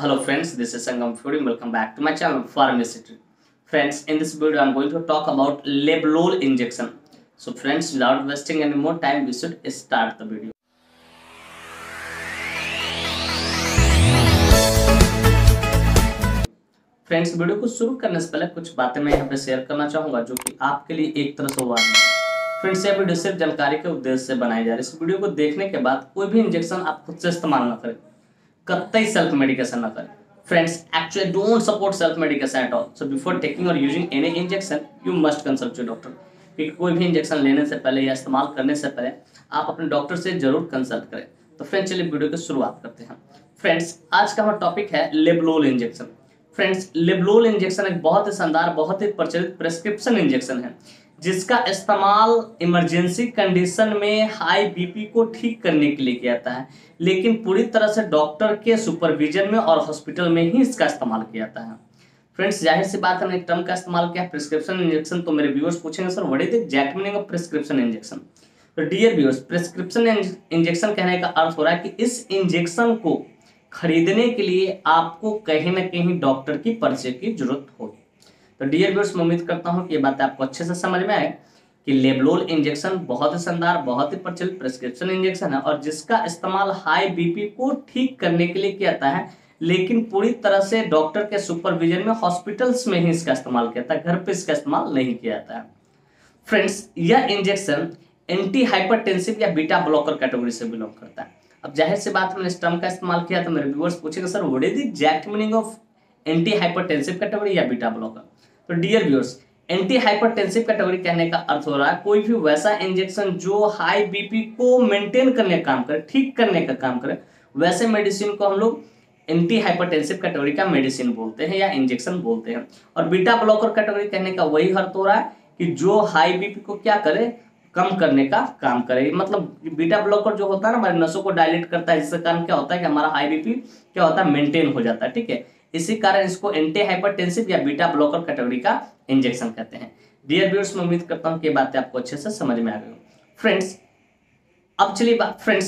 Hello friends, this is Sangam Fooding. Welcome back to my channel Pharmacy. Friends, in this video I am going to talk about Leblol injection. So friends, without wasting any more time, we should start the video. Friends, video को शुरू करने से पहले कुछ बातें मैं यहाँ पे शेयर करना चाहूँगा जो कि आपके लिए एक तरह से वार्निंग है। फ्रेंड्स, यह वीडियो सिर्फ जानकारी के उद्देश्य से बनाई जा रही है। इस वीडियो को देखने के बाद कोई भी इंजेक्शन आप खुद से इस्तेमाल न करें, कतई सेल्फ मेडिकेशन न करें। Friends, actually don't support self medication at all. So before taking और using any injection you must consult your doctor. क्योंकि कोई भी इंजेक्शन लेने से पहले या इस्तेमाल करने से पहले आप अपने डॉक्टर से जरूर कंसल्ट करें। तो फ्रेंड्स, चलिए वीडियो की शुरुआत करते हैं। फ्रेंड्स, आज का हमारा टॉपिक है लेबलोल इंजेक्शन। फ्रेंड्स, लेबलोल इंजेक्शन एक बहुत ही शानदार, बहुत ही प्रचलित प्रेस्क्रिप्शन इंजेक्शन है जिसका इस्तेमाल इमरजेंसी कंडीशन में हाई बीपी को ठीक करने के लिए किया जाता है, लेकिन पूरी तरह से डॉक्टर के सुपरविजन में और हॉस्पिटल में ही इसका इस्तेमाल किया जाता है। फ्रेंड्स, जाहिर सी बात है, हमने एक टर्म का इस्तेमाल किया प्रिस्क्रिप्शन इंजेक्शन। तो मेरे व्यूअर्स पूछेंगे sir what is the exact meaning of prescription injection. तो डियर व्यूअर्स, प्रिस्क्रिप्शन इंजेक्शन कहने का अर्थ हो रहा है कि इस इंजेक्शन को खरीदने के लिए आपको कहीं ना कहीं डॉक्टर की पर्चे की जरूरत होगी। तो डियर व्यूअर्स, मैं उम्मीद करता हूं कि ये बात आपको अच्छे से समझ में आए कि लेबलोल इंजेक्शन बहुत ही शानदार, बहुत ही प्रचलित प्रिस्क्रिप्शन इंजेक्शन है और जिसका इस्तेमाल हाई बीपी को ठीक करने के लिए किया जाता है, लेकिन पूरी तरह से डॉक्टर के सुपरविजन में हॉस्पिटल्स में ही इसका इस्तेमाल किया जाता है, घर पे इसका इस्तेमाल नहीं किया जाता है। फ्रेंड्स, यह इंजेक्शन एंटी हाइपरटेंसिव या बीटा ब्लॉकर कैटेगरी से बिलोंग करता है। अब जाहिर सी बात, मैंने इस टर्म का इस्तेमाल किया तो मेरे व्यूअर्स पूछेंगे sir what is the exact meaning of anti hypertensive category या बीटा ब्लॉकर। तो dear viewers, anti hypertensive category कहने का अर्थ हो रहा है कोई भी वैसा इंजेक्शन जो हाई बीपी को मेंटेन करने का काम करे, ठीक करने का काम करे, वैसे मेडिसिन को हम लोग एंटी हाइपरटेंसिव कैटेगरी का मेडिसिन बोलते हैं या इंजेक्शन बोलते हैं। और बीटा ब्लॉकर कैटेगरी कहने का वही अर्थ हो रहा है कि जो हाई बीपी को क्या करे, कम करने का काम करे। मतलब बीटा ब्लॉकर जो होता है ना, हमारे नसों को डायलेट करता है, जिससे कारण क्या होता है कि हमारा हाई बीपी क्या होता है, मेंटेन हो जाता है। ठीक है, इसी कारण इसको एंटी हाइपरटेंसिव या बीटा ब्लॉकर कैटेगरी का इंजेक्शन कहते हैं। डियर व्यूअर्स, मैं उम्मीद करता हूं कि ये बातें आपको अच्छे से समझ में आ गई। फ्रेंड्स,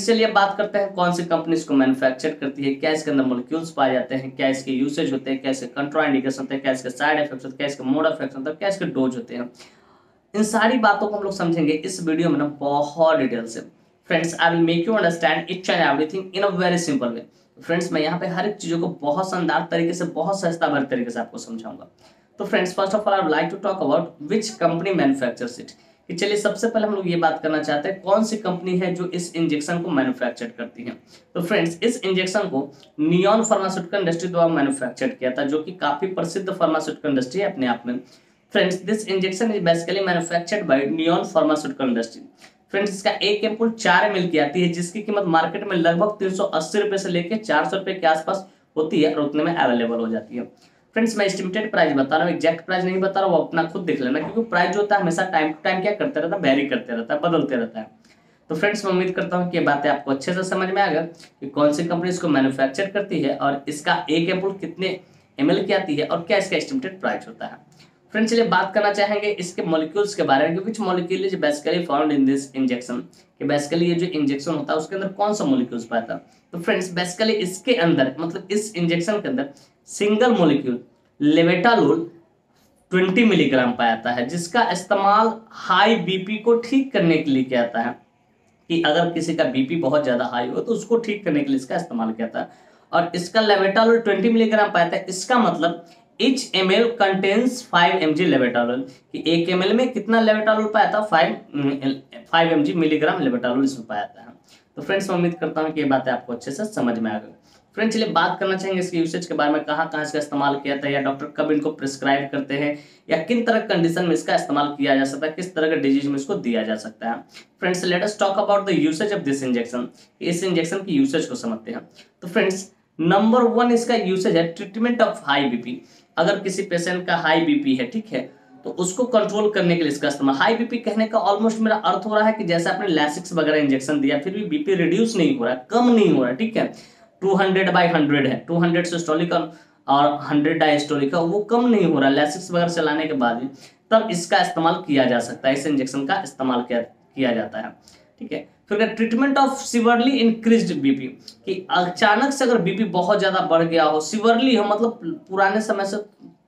चलिए बात करते हैं कौन सी कंपनी इसको मैन्युफैक्चर करती है, क्या इसके अंदर मॉलिक्यूल्स पाए जाते हैं, क्या इसके यूसेज होते हैं, क्या इसके कंट्राइंडिकेशन होते हैं, क्या इसके साइड इफेक्ट्स होते हैं, क्या इसके मोड इफेक्ट्स होते हैं, क्या इसके डोज होते हैं। इन सारी बातों को हम लोग समझेंगे इस वीडियो में ना बहुत डिटेल से। Friends, I will make you understand each and everything in a very simple way. Friends, मैं यहाँ पे हर एक चीजों को बहुत शानदार तरीके से, बहुत सस्ता भर तरीके से आपको समझाऊंगा। तो friends, first of all I would like to talk about which company manufactures it. कि चलिए सबसे पहले हम लोग ये बात करना चाहते हैं कौन सी कंपनी है जो इस इंजेक्शन को मैन्युफैक्चर करती है। तो फ्रेंड्स, इस इंजेक्शन को नियॉन फार्मास्यूटिकल इंडस्ट्री द्वारा मैन्युफैक्चर किया था, जो कि काफी प्रसिद्ध फार्मास्यूटिकल इंडस्ट्री है अपने आप में। Friends, this injection is basically manufactured by neon pharmaceutical industry. Friends, इसका एक एम्पुल 4 ml की आती है, जिसकी कीमत मार्केट में लगभग 380 रुपए से लेकर 400 रुपए के आसपास होती है और उतने में अवेलेबल हो जाती है। फ्रेंड्स, मैं एस्टिमेटेड प्राइस बता रहा हूँ, एग्जैक्ट प्राइस नहीं बता रहा हूँ, वो अपना खुद देख लेना, क्योंकि प्राइस जो होता है हमेशा टाइम टू टाइम क्या करते रहता है, वेरी करते रहता है, बदलते रहता है। तो फ्रेंड्स, मैं उम्मीद करता हूँ कि ये बातें आपको अच्छे से समझ में आ गई कि कौन सी कंपनी इसको मैन्युफैक्चर करती है और इसका एक एम्पुल कितने ml की आती है और क्या इसका एस्टिमेटेड प्राइस होता है। फ्रेंड्स, चलिए बात करना चाहेंगे इसके मॉलिक्यूल्स के बारे में, which molecule is basically found in this injection. कि बेसिकली ये जो इंजेक्शन होता है उसके अंदर कौन सा मॉलिक्यूल्स पाता है। तो फ्रेंड्स, बेसिकली इसके अंदर, मतलब इस इंजेक्शन के अंदर सिंगल मॉलिक्यूल लेवेटालोल 20 मिलीग्राम पाया जाता है, जिसका इस्तेमाल हाई बीपी को ठीक करने के लिए किया जाता है। कि अगर किसी का बीपी बहुत ज्यादा हाई हो तो उसको ठीक करने के लिए इसका इस्तेमाल किया जाता है। और इसका लेवेटालोल 20 मिलीग्राम पाया जाता है। इसका मतलब each ml contains 5 mg लेवेटालोल। कि 1 ml में कितना लेवेटालोल पाया था, 5 mg मिलीग्राम लेवेटालोल इसमें पाया था। तो फ्रेंड्स, मैं उम्मीद करता हूँ कि ये बातें आपको अच्छे से समझ में आ गई। फ्रेंड्स, चलिए बात करना चाहेंगे इसके यूसेज के बारे में, कहाँ कहाँ इसका इस्तेमाल किया था या डॉक्टर कब इनको प्रिस्क्राइब करते हैं या किन तरह कंडीशन में इसका इस्तेमाल किया जा सकता है, किस तरह के डिजीज में इसको दिया जा सकता है। Friends, let us talk about the usage of this injection. इस इंजेक्शन की यूसेज को समझते हैं। तो फ्रेंड्स, नंबर 1 इसका यूसेज है ट्रीटमेंट ऑफ हाई बीपी। अगर किसी पेशेंट का हाई बीपी है, ठीक है, तो उसको कंट्रोल करने के लिए इसका इस्तेमाल। हाई बीपी कहने का ऑलमोस्ट मेरा अर्थ हो रहा है कि जैसे आपने लैसिक्स वगैरह इंजेक्शन दिया, फिर भी बीपी रिड्यूस नहीं हो रहा है, कम नहीं हो रहा है, ठीक है, 200/100 है, 200 सिस्टोलिक और 100 डायस्टोलिक है, वो कम नहीं हो रहा है लैसिक्स वगैरह चलाने के बाद भी, तब इसका इस्तेमाल किया जा सकता है, इस इंजेक्शन का इस्तेमाल किया जाता है। ठीक है, फिर treatment of severely increased BP, कि अचानक से अगर बीपी बहुत ज्यादा बढ़ गया हो, सिवियरली हो मतलब पुराने समय से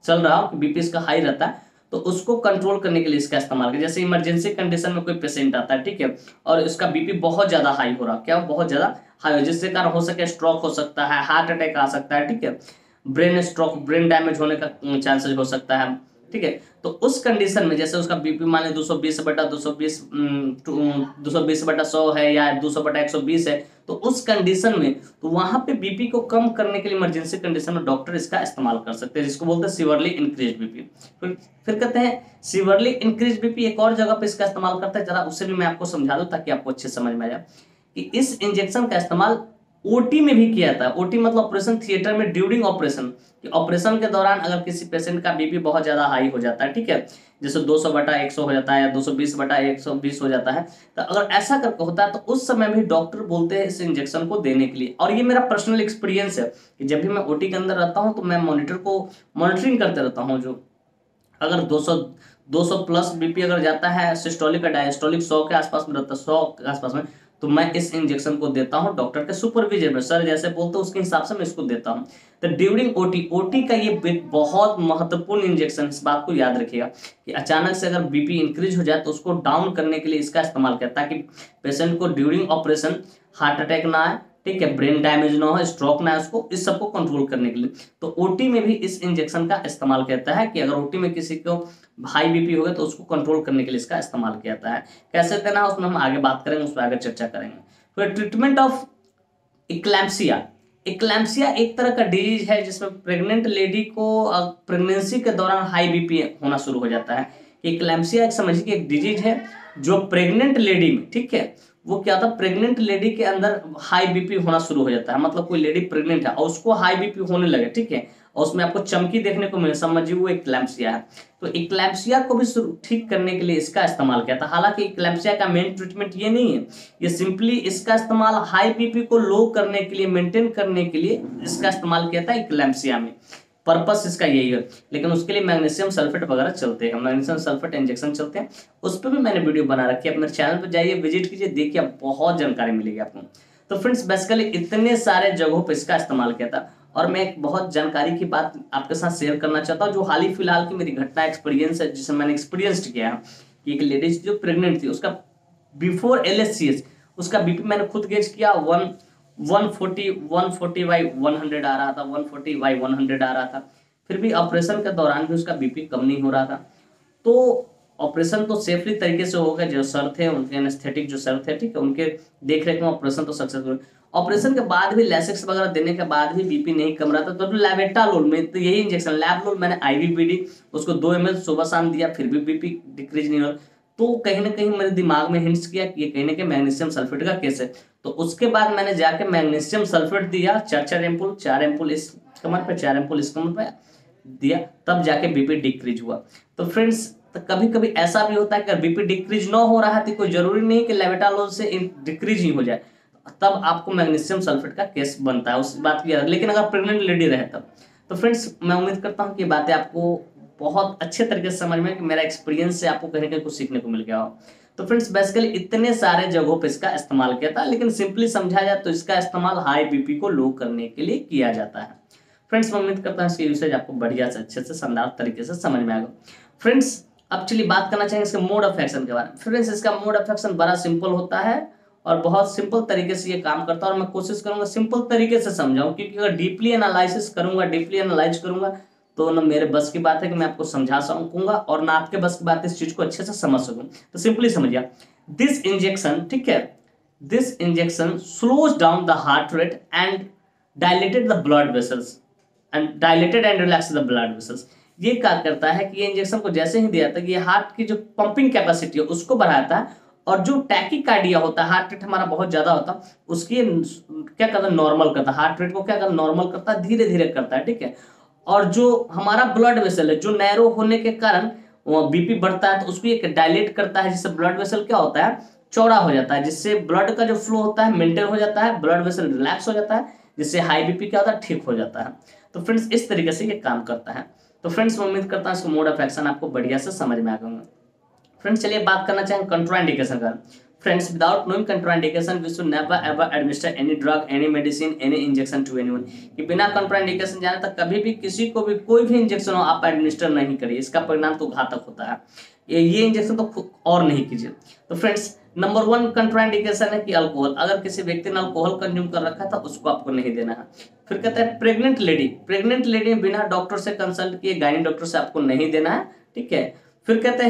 चल रहा हो कि बीपी इसका हाई रहता है, तो उसको कंट्रोल करने के लिए इसका इस्तेमाल करें। जैसे इमरजेंसी कंडीशन में कोई पेशेंट आता है, ठीक है, और इसका बीपी बहुत ज्यादा हाई हो रहा, क्या बहुत ज्यादा हाई हो, जिसके कारण हो सके स्ट्रोक हो सकता है, हार्ट अटैक आ सकता है, ठीक है, ब्रेन स्ट्रोक, ब्रेन डैमेज होने का चांसेस हो सकता है, ठीक है। तो उस कंडीशन में जैसे उसका बीपी मान लीजिए 220/220 है या 200/120 है, तो उस कंडीशन में तो वहां पे बीपी को कम करने के लिए इमरजेंसी कंडीशन में डॉक्टर इसका इस्तेमाल कर सकते हैं, जिसको बोलते हैं सिवियरली इंक्रीज बीपी। फिर कहते हैं सिवियरली इंक्रीज बीपी एक और जगह पे इसका इस्तेमाल करता है, जरा उससे भी मैं आपको समझा दूं ताकि आपको अच्छे समझ में आ जाए कि इस इंजेक्शन का इस्तेमाल ओटी में भी किया जाता है। ओटी मतलब ऑपरेशन थिएटर में ड्यूरिंग ऑपरेशन, कि ऑपरेशन के दौरान अगर किसी पेशेंट का बीपी बहुत ज्यादा हाई हो जाता है, ठीक है, जैसे 200/100 हो जाता है या 220/120 हो जाता है, तो अगर ऐसा करके होता है तो उस समय भी डॉक्टर बोलते हैं इस इंजेक्शन को देने के लिए। और ये मेरा पर्सनल एक्सपीरियंस है कि जब भी मैं ओटी के अंदर रहता हूँ तो मैं मॉनिटरिंग करते रहता हूँ। जो अगर 200 प्लस बीपी अगर जाता है, सिस्टोलिक का डायस्टोलिक 100 के आसपास में रहता है, 100 के आसपास में, तो मैं इस इंजेक्शन को देता हूं डॉक्टर के सुपरविजन में, सर जैसे बोलते हैं उसके हिसाब से मैं इसको देता हूं। तो ड्यूरिंग ओटी का ये बहुत महत्वपूर्ण इंजेक्शन, इस बात को याद रखिएगा कि अचानक से अगर बीपी इंक्रीज हो जाए तो उसको डाउन करने के लिए इसका इस्तेमाल किया, ताकि पेशेंट को ड्यूरिंग ऑपरेशन हार्ट अटैक ना आए, ठीक है, ब्रेन डैमेज ना हो, स्ट्रोक ना है, उसको इस सबको कंट्रोल करने के लिए। तो ओटी में भी इस इंजेक्शन का इस्तेमाल कहता है कि अगर ओटी में किसी को हाई बीपी हो गया तो उसको कंट्रोल करने के लिए इसका इस्तेमाल किया जाता है। कैसे देना है उसमें हम आगे बात करेंगे, उस पर आगे चर्चा करेंगे। फिर ट्रीटमेंट ऑफ इक्लैम्सिया। इक्लैम्सिया एक तरह का डिजीज है जिसमें प्रेग्नेंट लेडी को प्रेगनेंसी के दौरान हाई बीपी होना शुरू हो जाता है। इक्लैम्सिया एक समझिए कि एक डिजीज है जो प्रेग्नेंट लेडी में, ठीक है, वो क्या था, प्रेग्नेंट लेडी के अंदर हाई बीपी होना शुरू हो जाता है। मतलब कोई लेडी प्रेग्नेंट है और उसको हाई बीपी होने लगे, ठीक है, और उसमें आपको चमकी देखने को मिले, समझिए वो इक्लैम्सिया है। तो इक्लैम्सिया को भी ठीक करने के लिए इसका इस्तेमाल किया था। हालांकि इक्लैम्सिया का मेन ट्रीटमेंट ये नहीं है, ये सिंपली इसका इस्तेमाल हाई बीपी को लो करने के लिए, मेंटेन करने के लिए इसका इस्तेमाल किया था इक्लैम्सिया में। पर्पस इसका यही है, लेकिन उसके लिए मैग्नीशियम सल्फेट वगैरह चलते हैं, मैग्नीशियम सल्फेट इंजेक्शन चलते हैं, उस पर भी मैंने वीडियो बना रखी है, अपने चैनल पर जाइए, विजिट कीजिए, देखिए बहुत जानकारी मिलेगी आपको। तो फ्रेंड्स बेसिकली इतने सारे जगहों पर इसका इस्तेमाल किया था। और मैं एक बहुत जानकारी की बात आपके साथ शेयर करना चाहता हूँ, जो हाल ही फिलहाल की मेरी घटना एक्सपीरियंस है, जिसे मैंने एक्सपीरियंस्ड किया है कि एक लेडीज जो प्रेग्नेंट थी, उसका बिफोर LHCH उसका बीपी मैंने खुद गेज किया, 140/100 आ रहा था, 140/100 आ रहा था। फिर भी ऑपरेशन के दौरान भी उसका बीपी कम नहीं हो रहा था। तो ऑपरेशन तो सेफली तरीके से हो गया, जो सर थे उनके एनेस्थेटिक जो सर थे, ठीक है, उनके देख रेख में ऑपरेशन तो सक्सेसफुल। ऑपरेशन के बाद भी लैसिक्स वगैरह देने के बाद भी बीपी नहीं कम रहा था। तो लैबेटालोल में तो यही इंजेक्शन लैबलोल मैंने IVPD उसको 2 ml सुबह शाम दिया, फिर भी बीपी डिक्रीज नहीं हो। तो कहीं ना कहीं मेरे दिमाग में हिंट्स किया कि ये कहीं ना कहीं मैग्नीशियम सल्फेट का केस है। तो उसके बाद मैंने जाके मैग्नीशियम सल्फेट दिया, 4 एम्पुल इस कमर पे, 4 एम्पुल इस कमर पे दिया, तब जाके बीपी डिक्रीज हुआ। तो फ्रेंड्स कभी कभी ऐसा भी होता है कि बीपी डिक्रीज ना हो रहा है तो कोई जरूरी नहीं कि लेवेटालोल से डिक्रीज ही हो जाए, तब आपको मैग्नीशियम सल्फेट का केस बनता है, उस बात की। लेकिन अगर प्रेग्नेंट लेडी रहे तब। तो फ्रेंड्स मैं उम्मीद करता हूँ कि बातें आपको बहुत अच्छे तरीके से समझ में, कि मेरा एक्सपीरियंस से आपको कहीं ना कहीं कुछ सीखने को मिल गया हो। तो फ्रेंड्स बेसिकली इतने सारे जगहों पे इसका इस्तेमाल किया था, लेकिन सिंपली समझा जाए तो इसका इस्तेमाल हाई बीपी को लो करने के लिए किया जाता है। फ्रेंड्स मैं उम्मीद करता हूँ इसकी यूसेज आपको बढ़िया से अच्छे से शानदार तरीके से समझ में आएगा। फ्रेंड्स अब चलिए बात करना चाहेंगे इसके मोड ऑफ एक्शन के बारे में। फ्रेंड्स इसका मोड ऑफ एक्शन बड़ा सिंपल होता है और बहुत सिंपल तरीके से ये काम करता है, और मैं कोशिश करूंगा सिंपल तरीके से समझाऊं, क्योंकि अगर डीपली एनालिसिस करूंगा, डीपली एनालाइज करूंगा, तो ना मेरे बस की बात है कि मैं आपको समझा सकूंगा, और ना आपके बस की बात है इस चीज को अच्छे से समझ सकूं। तो सिंपली समझिए, दिस इंजेक्शन, ठीक है, this injection slows down the heart rate and dilated the blood vessels and relax the blood vessels. ये क्या करता है कि ये इंजेक्शन को जैसे ही दिया था कि ये हार्ट की जो पंपिंग कैपेसिटी है उसको बढ़ाता है, और जो टैकीकार्डिया होता है, हार्ट रेट हमारा बहुत ज्यादा होता है, उसकी क्या करता है, नॉर्मल करता है, हार्ट रेट को क्या करता है, नॉर्मल करता है, धीरे धीरे करता है, ठीक है। और जो हमारा ब्लड वेसल है, जो नैरो होने के कारण बीपी बढ़ता है, तो उसको एक डायलेट करता है, जिससे ब्लड वेसल क्या होता है, चौड़ा हो जाता है, जिससे ब्लड का जो फ्लो होता है मेंटेन हो जाता है, ब्लड वेसल रिलैक्स हो जाता है, जिससे हाई बीपी क्या होता है, ठीक हो जाता है। तो फ्रेंड्स इस तरीके से ये काम करता है। तो फ्रेंड्स मैं उम्मीद करता हूँ इसको मोड ऑफ एक्शन आपको बढ़िया से समझ में आ गया। फ्रेंड्स चलिए बात करना चाहेंगे कंट्राइंडिकेशन का। Friends, without knowing contraindication we should never ever administer any drug, any medicine, any injection to anyone. कि बिना कंट्राइंडिकेशन जाने तक कभी भी किसी को भी कोई भी इंजेक्शन हो आप एडमिनिस्टर नहीं करिए, इसका परिणाम तो घातक होता है। ये इंजेक्शन तो और नहीं कीजिए। तो फ्रेंड्स, नंबर 1 कंट्राइंडिकेशन है कि अल्कोहल, अगर किसी व्यक्ति ने अल्कोहल कंज्यूम कर रखा था उसको आपको नहीं देना है। फिर कहता है प्रेग्नेंट लेडी बिना डॉक्टर से कंसल्ट किए, गायनी डॉक्टर से आपको नहीं देना है, ठीक है। फिर कहते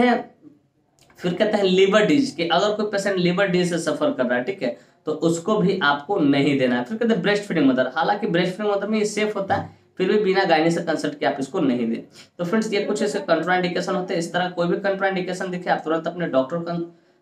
हैं लिवर डिजीज, कि अगर कोई पेशेंट लिवर डिजीज से सफर कर रहा है, ठीक है, तो उसको भी आपको नहीं देना है। फिर कहते हैं ब्रेस्ट फीडिंग मदर, हालांकि ब्रेस्ट फीडिंग मदर में ये सेफ होता है, फिर भी बिना गायनी से कंसल्ट किए आप इसको नहीं दें। तो फ्रेंड्स, ये कुछ ऐसे कंट्राइंडिकेशन होते हैं। इस तरह कोई भी कंट्राइंडिकेशन दिखे आप तुरंत अपने डॉक्टर को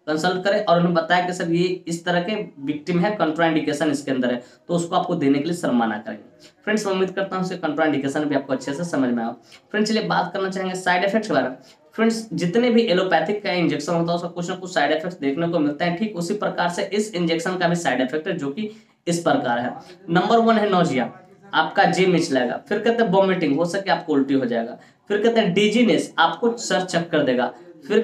कंसल्ट करें और उन्हें बताया कि सर ये इस तरह के विक्टिम है, कंट्राइंडिकेशन इसके अंदर है, तो उसको आपको देने के लिए शर्मा ना करें। फ्रेंड्स, मैं उम्मीद करता हूँ कंट्राइंडिकेशन भी आपको अच्छे से समझ में आया। फ्रेंड्स, चलिए बात करना चाहेंगे साइड इफेक्ट्स के बारे में। फ्रेंड्स, जितने भी एलोपैथिक का इंजेक्शन होता है उसका कुछ ना कुछ साइड इफेक्ट्स देखने को मिलता है, ठीक उसी प्रकार से इस इंजेक्शन का भी साइड इफेक्ट है, जो कि इस प्रकार है। नंबर 1 है नोजिया, आपका जी मिचलाएगा। फिर कहते हैं वॉमिटिंग, हो सके आपको उल्टी हो जाएगा। फिर कहते हैं डिजीनेस, आपको सर चक्कर देगा। फिर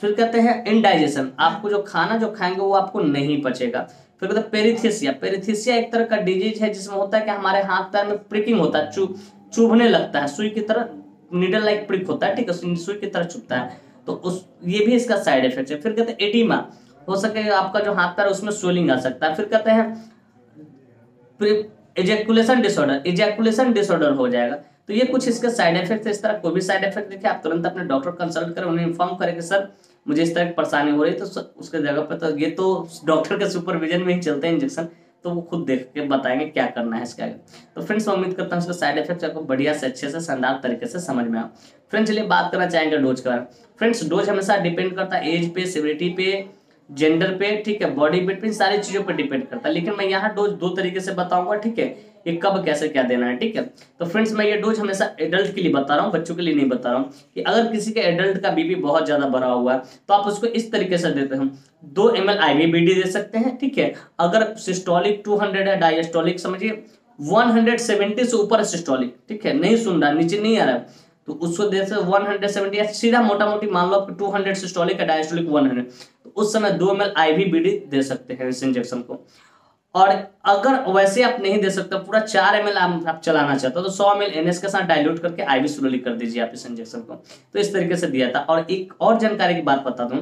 कहते हैं इनडाइजेशन, आपको जो खाना जो खाएंगे वो आपको नहीं पचेगा। फिर कहते हैं पेरिथेसिया एक तरह का डिजीज है जिसमें होता है कि हमारे हाथ पैर में प्रिकिंग होता है, चुभने लगता है, सुई की तरह नीडल लाइक प्रिक होता है, ठीक है, सुई की तरह चुभता है, तो ये भी इसका साइड इफेक्ट है। फिर कहते हैं एडिमा, हो सके आपका जो हाथ पैर उसमें स्वेलिंग आ सकता है। फिर कहते हैं इजैकुलेशन डिसऑर्डर हो जाएगा। तो ये कुछ इसके साइड इफेक्ट है। इस तरह कोई भी साइड इफेक्ट देखे आप तुरंत अपने डॉक्टर कंसल्ट करें, उन्हें इन्फॉर्म करें कि सर मुझे इस तरह की परेशानी हो रही है, तो उसके जगह पर तो ये तो डॉक्टर के सुपरविजन में ही चलते हैं इंजेक्शन, तो वो खुद देख के बताएंगे क्या करना है इसके आगे। तो फ्रेंड्स, मैं उम्मीद करता हूँ इसका साइड इफेक्ट आपको बढ़िया से अच्छे से शानदार तरीके से समझ में आया। फ्रेंड्स, चलिए बात करना चाहेंगे डोज के बारे में। फ्रेंड्स, डोज हमेशा डिपेंड करता है एज पे, सिविरिटी पे, जेंडर पे, ठीक है, बॉडी वेट पे, सारी चीजों पर डिपेंड करता है। लेकिन मैं यहाँ डोज 2 तरीके से बताऊंगा, ठीक है, ये कब कैसे क्या देना है, ठीक है। तो फ्रेंड्स, मैं ये डोज हमेशा एडल्ट के लिए बता रहा हूँ, बच्चों के लिए नहीं बता रहा हूँ। कि अगर किसी के एडल्ट का बीपी बहुत ज्यादा बढ़ा हुआ है तो आप उसको इस तरीके से देते हैं, 2 ml IVBD दे सकते हैं, ठीक है। अगर सिस्टोलिक 200 है, डायस्टोलिक समझिए 170 से ऊपर है सिस्टोलिक, ठीक है, नहीं सुन रहा, नीचे नहीं आ रहा है, तो उसको दे सकते 170 या सीधा मोटा मोटी मान लो 200 सिस्टोलिक है, डायस्टोलिक 100, तो उस समय 2 ml IVBD दे सकते हैं इस इंजेक्शन को। और अगर वैसे आप नहीं दे सकते, पूरा 4 ml आप चलाना चाहते हो, तो 100 ml NS के साथ डाइल्यूट करके IV स्लोली कर दीजिए आप इस इंजेक्शन को। तो इस तरीके से दिया था। और एक और जानकारी की बात बता दूं,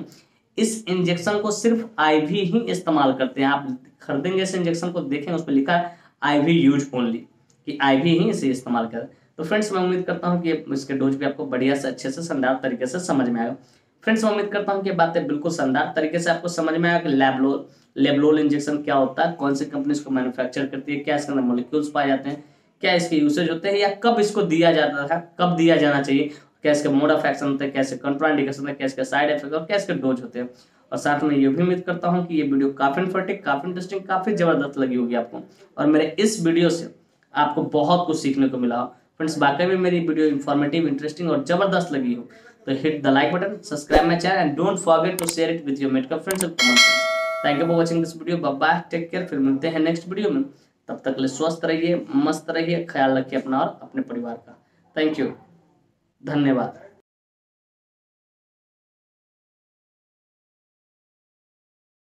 इस इंजेक्शन को सिर्फ IV ही इस्तेमाल करते हैं। आप खरीदेंगे इस इंजेक्शन को, देखेंगे उस पर लिखा है IV यूज ओनली, कि IV ही इसे इस्तेमाल करें। तो फ्रेंड्स, मैं उम्मीद करता हूँ कि इसके डोज भी आपको बढ़िया से अच्छे से शानदार तरीके से समझ में आएगा। फ्रेंड्स, मैं उम्मीद करता हूँ कि बातें बिल्कुल शानदार तरीके से आपको समझ में आएगा कि लेबलोल इंजेक्शन क्या होता है, कौन सी कंपनी इसको मैन्युफैक्चर करती है, क्या इसके अंदर मॉलिक्यूल्स पाए जाते हैं, क्या इसके यूसेज होते हैं, या कब इसको दिया जाता है, कब दिया जाना चाहिए, क्या इसके मोड ऑफ एक्शन होता है, कैसे कंट्राइंडिकेशन होता है, क्या इसके साइड इफेक्ट और क्या इसके डोज होते हैं। और साथ में ये भी उम्मीद करता हूँ कि ये वीडियो काफी इन्फॉर्मेटिव, काफी इंटरेस्टिंग, काफी जबरदस्त लगी होगी आपको, और मेरे इस वीडियो से आपको बहुत कुछ सीखने को मिला हो। फ्रेंड्स, वाकई में मेरी वीडियो इन्फॉर्मेटिव, इंटरेस्टिंग और जबरदस्त लगी हो तो hit the like button, subscribe my channel and don't forget to share it with your medical friends and common friends. Thank you for watching this video, bye bye, take care, फिर मिलते हैं next video में। तब तक के लिए स्वस्थ रहिए, मस्त रहिए, ख्याल रखिए अपना और अपने परिवार का। थैंक यू, धन्यवाद।